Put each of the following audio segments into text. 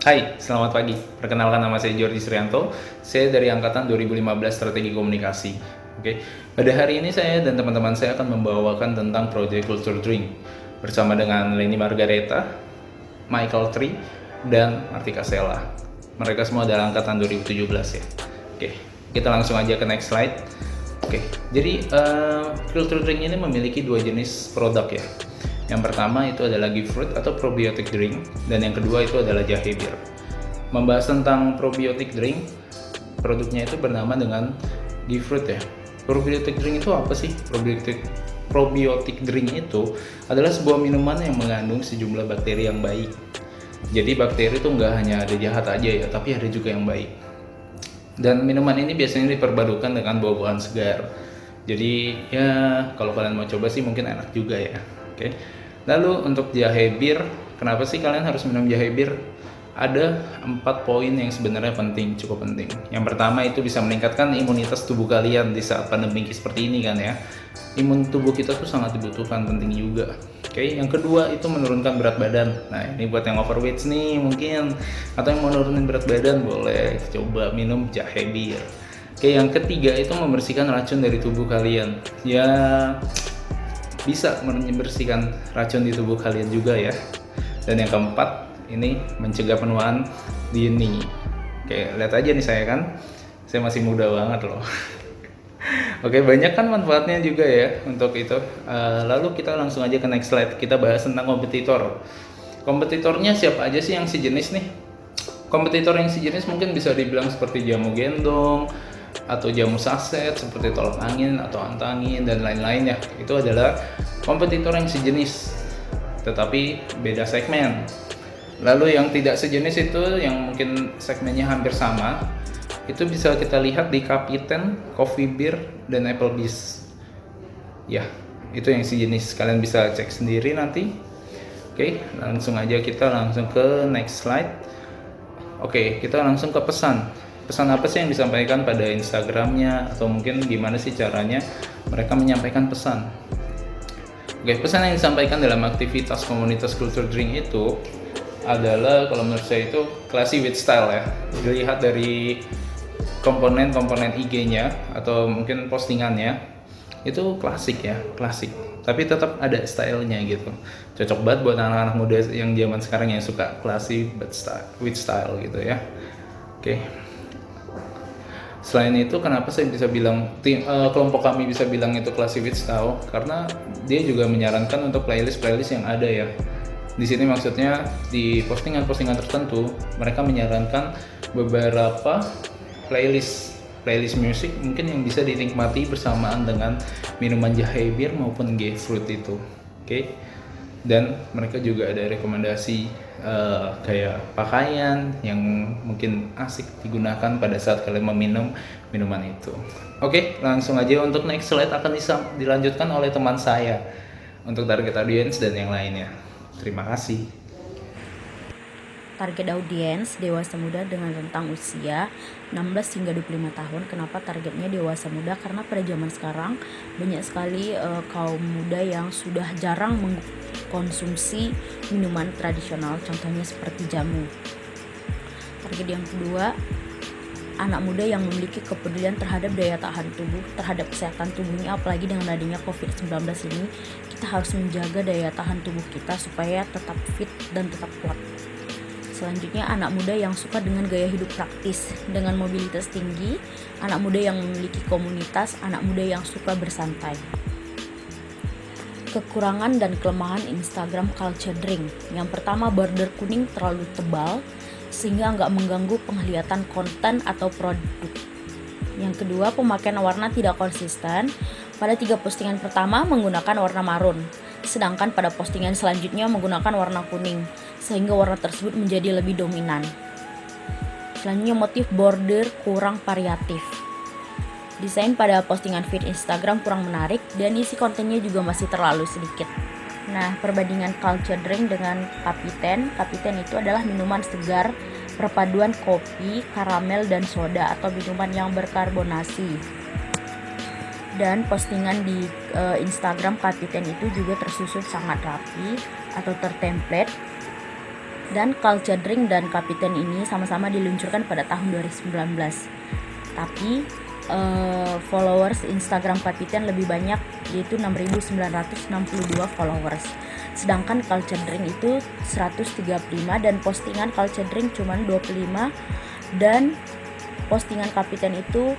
Hai, selamat pagi. Perkenalkan nama saya Jordi Suryanto. Saya dari angkatan 2015 Strategi Komunikasi. Oke. Pada hari ini saya dan teman-teman saya akan membawakan tentang Project Culture Drink bersama dengan Leni Margareta, Michael Tri, dan Martika Sela. Mereka semua adalah angkatan 2017 ya. Oke, kita langsung aja ke next slide. Oke, jadi Culture Drink ini memiliki dua jenis produk ya. Yang pertama itu adalah Give Fruit atau probiotic drink, dan yang kedua itu adalah Jahe Bir. Membahas tentang probiotic drink, produknya itu bernama dengan Give Fruit ya. Probiotic drink itu apa sih? Probiotic drink itu adalah sebuah minuman yang mengandung sejumlah bakteri yang baik. Jadi bakteri itu nggak hanya ada jahat aja ya, tapi ada juga yang baik. Dan minuman ini biasanya diperbadukan dengan buah-buahan segar. Jadi ya kalau kalian mau coba sih mungkin enak juga ya. Oke. Lalu untuk jahe bir, kenapa sih kalian harus minum jahe bir? Ada 4 poin yang sebenarnya penting, cukup penting. Yang pertama itu bisa meningkatkan imunitas tubuh kalian di saat pandemi seperti ini kan ya. Imun tubuh kita tuh sangat dibutuhkan, penting juga. Oke, yang kedua itu menurunkan berat badan. Nah, ini buat yang overweight nih mungkin, atau yang mau nurunin berat badan boleh coba minum jahe bir. Oke, yang ketiga itu membersihkan racun dari tubuh kalian. Ya, bisa membersihkan racun di tubuh kalian juga ya. Dan yang keempat ini mencegah penuaan dini. Oke, lihat aja nih saya kan, saya masih muda banget loh. Oke, banyak kan manfaatnya juga ya untuk itu. Lalu kita langsung aja ke next slide. Kita bahas tentang kompetitor. Kompetitornya siapa aja sih yang sejenis nih? Kompetitor yang sejenis mungkin bisa dibilang seperti jamu gendong, atau jamu saset seperti tolak angin atau antangin dan lain-lainnya. Itu adalah kompetitor yang sejenis tetapi beda segmen. Lalu yang tidak sejenis itu yang mungkin segmennya hampir sama, itu bisa kita lihat di Kapiten, Coffee Beer, dan Applebee's. Ya, itu yang sejenis. Kalian bisa cek sendiri nanti. Oke, langsung aja kita langsung ke next slide. Oke, kita langsung ke pesan. Pesan apa sih yang disampaikan pada Instagramnya, atau mungkin gimana sih caranya mereka menyampaikan pesan? Oke, pesan yang disampaikan dalam aktivitas komunitas Culture Drink itu adalah kalau menurut saya itu classy with style ya. Dilihat dari komponen-komponen IG-nya atau mungkin postingannya itu klasik ya, klasik. Tapi tetap ada stylenya gitu. Cocok banget buat anak-anak muda yang zaman sekarang yang suka classy but style, with style gitu ya. Oke. Selain itu, kenapa saya bisa bilang kelompok kami bisa bilang itu classy with style? Karena dia juga menyarankan untuk playlist yang ada ya. Di sini maksudnya di postingan-postingan tertentu mereka menyarankan beberapa playlist musik mungkin yang bisa dinikmati bersamaan dengan minuman jahe bir maupun grapefruit itu. Oke. Dan mereka juga ada rekomendasi kayak pakaian yang mungkin asik digunakan pada saat kalian meminum minuman itu. Oke, langsung aja untuk next slide akan dilanjutkan oleh teman saya untuk target audience dan yang lainnya. Terima kasih. Target audiens dewasa muda dengan rentang usia 16 hingga 25 tahun. Kenapa targetnya dewasa muda? Karena pada zaman sekarang banyak sekali kaum muda yang sudah jarang mengkonsumsi minuman tradisional, contohnya seperti jamu. Target yang kedua, anak muda yang memiliki kepedulian terhadap daya tahan tubuh, terhadap kesehatan tubuhnya. Apalagi dengan adanya COVID-19 ini, kita harus menjaga daya tahan tubuh kita supaya tetap fit dan tetap kuat. Selanjutnya, anak muda yang suka dengan gaya hidup praktis, dengan mobilitas tinggi, anak muda yang memiliki komunitas, anak muda yang suka bersantai. Kekurangan dan kelemahan Instagram Culture Drink. Yang pertama, border kuning terlalu tebal sehingga nggak mengganggu penglihatan konten atau produk. Yang kedua, pemakaian warna tidak konsisten. Pada 3 postingan pertama menggunakan warna marun, sedangkan pada postingan selanjutnya menggunakan warna kuning, sehingga warna tersebut menjadi lebih dominan. Selanjutnya, motif border kurang variatif. Desain pada postingan feed Instagram kurang menarik dan isi kontennya juga masih terlalu sedikit. Nah, perbandingan Culture Drink dengan Kapiten itu adalah minuman segar perpaduan kopi, karamel, dan soda atau minuman yang berkarbonasi. Dan postingan di Instagram Kapiten itu juga tersusun sangat rapi atau tertemplate. Dan Culture Drink dan Kapiten ini sama-sama diluncurkan pada tahun 2019. Tapi followers Instagram Kapiten lebih banyak, yaitu 6.962 followers. Sedangkan Culture Drink itu 135 dan postingan Culture Drink cuma 25 dan postingan Kapiten itu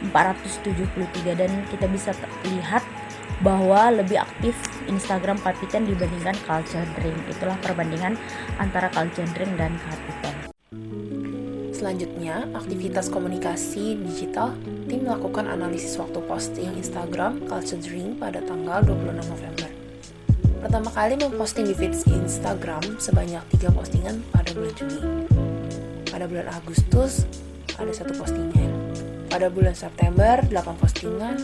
473, dan kita bisa lihat bahwa lebih aktif Instagram Kapiten dibandingkan Culture Drink. Itulah perbandingan antara Culture Drink dan Kapiten. Selanjutnya, aktivitas komunikasi digital. Tim melakukan analisis waktu posting Instagram Culture Drink pada tanggal 26 November. Pertama kali memposting di feeds Instagram sebanyak 3 postingan pada bulan Juli. Pada bulan Agustus, ada 1 postingan. Pada bulan September, 8 postingan,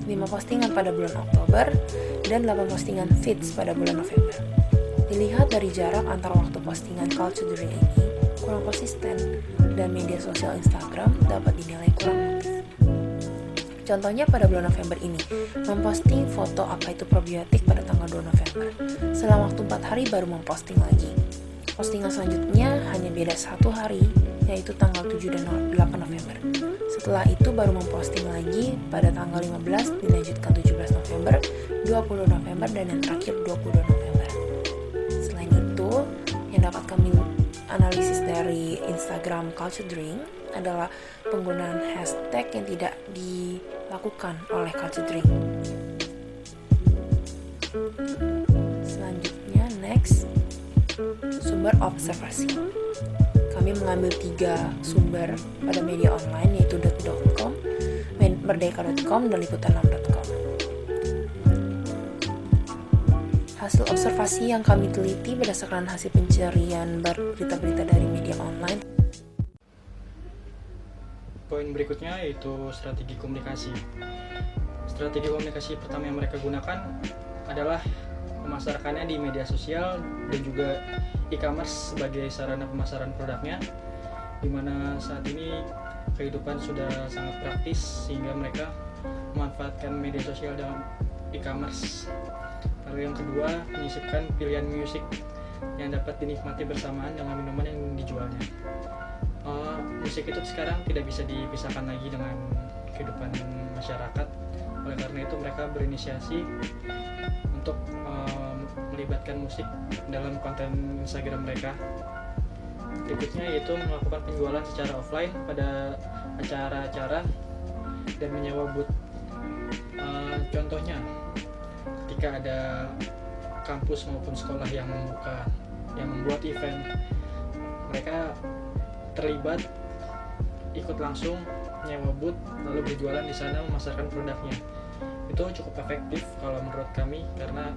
5 postingan pada bulan Oktober, dan 8 postingan feeds pada bulan November. Dilihat dari jarak antara waktu postingan Culture Drink ini kurang konsisten, dan media sosial Instagram dapat dinilai kurang aktif. Contohnya pada bulan November ini, memposting foto apa itu probiotik pada tanggal 2 November. Selang waktu 4 hari baru memposting lagi. Postingan selanjutnya hanya beda 1 hari, yaitu tanggal 7 dan 8 November. Setelah itu baru memposting lagi pada tanggal 15, dilanjutkan 17 November, 20 November, dan yang terakhir 22 November. Selain itu, yang dapat kami analisis dari Instagram Culture Drink adalah penggunaan hashtag yang tidak dilakukan oleh Culture Drink. Selanjutnya, next, sumber observasi. Kami mengambil 3 sumber pada media online, yaitu detik.com, merdeka.com, dan liputan6.com. Hasil observasi yang kami teliti berdasarkan hasil pencarian berita-berita dari media online. Poin berikutnya yaitu strategi komunikasi. Strategi komunikasi pertama yang mereka gunakan adalah memasarkannya di media sosial dan juga e-commerce sebagai sarana pemasaran produknya, di mana saat ini kehidupan sudah sangat praktis sehingga mereka memanfaatkan media sosial dalam e-commerce. Lalu yang kedua, menyisipkan pilihan musik yang dapat dinikmati bersamaan dengan minuman yang dijualnya. Musik itu sekarang tidak bisa dipisahkan lagi dengan kehidupan masyarakat. Oleh karena itu mereka berinisiasi untuk melibatkan musik dalam konten Instagram mereka. Berikutnya yaitu melakukan penjualan secara offline pada acara-acara dan menyewa booth. Contohnya, ketika ada kampus maupun sekolah yang membuat event, mereka terlibat ikut langsung nyewa booth lalu berjualan di sana memasarkan produknya. Itu cukup efektif kalau menurut kami, karena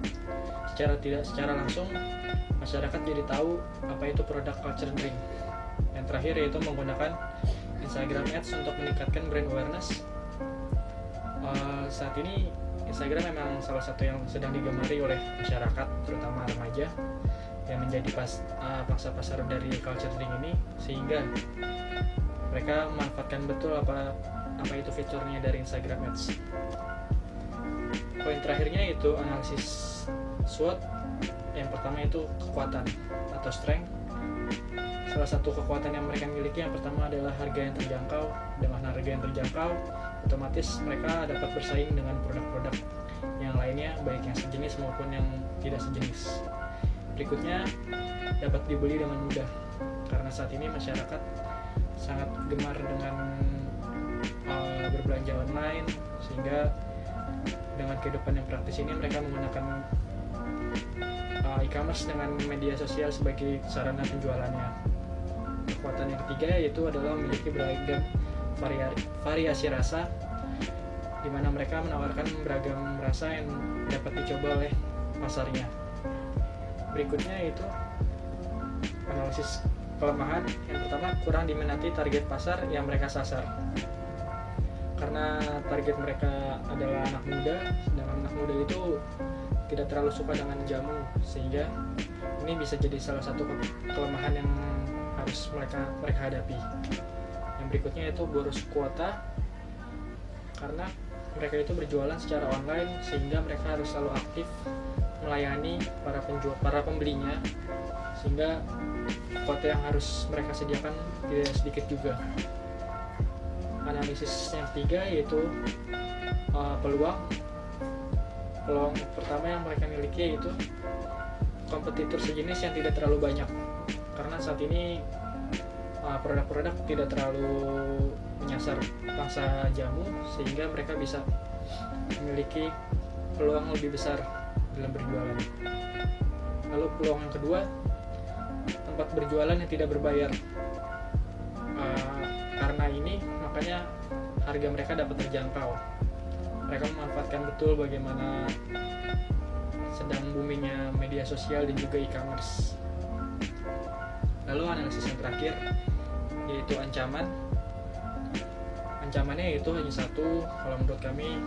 secara langsung masyarakat jadi tahu apa itu produk Culture Drink. Yang terakhir yaitu menggunakan Instagram Ads untuk meningkatkan brand awareness. Saat ini Instagram memang salah satu yang sedang digemari oleh masyarakat, terutama remaja, yang menjadi pangsa pasar dari Culture Drink ini, sehingga mereka memanfaatkan betul apa itu fiturnya dari Instagram Ads. Poin terakhirnya yaitu analisis SWOT. Yang pertama itu kekuatan atau strength. Salah satu kekuatan yang mereka miliki yang pertama adalah harga yang terjangkau. Dengan harga yang terjangkau, otomatis mereka dapat bersaing dengan produk-produk yang lainnya, baik yang sejenis maupun yang tidak sejenis. Berikutnya, dapat dibeli dengan mudah, karena saat ini masyarakat sangat gemar dengan berbelanja online, sehingga dengan kehidupan yang praktis ini mereka menggunakan e-commerce dengan media sosial sebagai sarana penjualannya. Kekuatan yang ketiga yaitu adalah memiliki beragam variasi rasa, di mana mereka menawarkan beragam rasa yang dapat dicoba oleh pasarnya. Berikutnya yaitu analisis kelemahan. Yang pertama, kurang diminati target pasar yang mereka sasar. Karena target mereka adalah anak muda, sedangkan anak muda itu tidak terlalu suka dengan jamu, sehingga ini bisa jadi salah satu kelemahan yang harus mereka hadapi. Yang berikutnya yaitu boros kuota, karena mereka itu berjualan secara online, sehingga mereka harus selalu aktif melayani para pembelinya, sehingga kuota yang harus mereka sediakan tidak sedikit juga. Analisis yang ketiga yaitu peluang pertama yang mereka miliki yaitu kompetitor sejenis yang tidak terlalu banyak, karena saat ini produk-produk tidak terlalu menyasar pangsa jamu, sehingga mereka bisa memiliki peluang lebih besar dalam berjualan. Lalu peluang yang kedua, tempat berjualan yang tidak berbayar. Karena ini makanya harga mereka dapat terjangkau. Mereka memanfaatkan betul bagaimana sedang boomingnya media sosial dan juga e-commerce. Lalu analisis yang terakhir yaitu ancaman. Ancamannya yaitu hanya satu kalau menurut kami.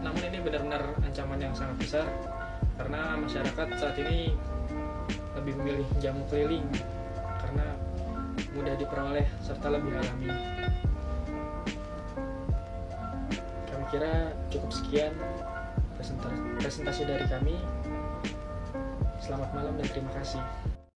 Namun ini benar-benar ancaman yang sangat besar, karena masyarakat saat ini lebih memilih jamu keliling karena mudah diperoleh serta lebih alami. Kami kira cukup sekian presentasi dari kami. Selamat malam dan terima kasih.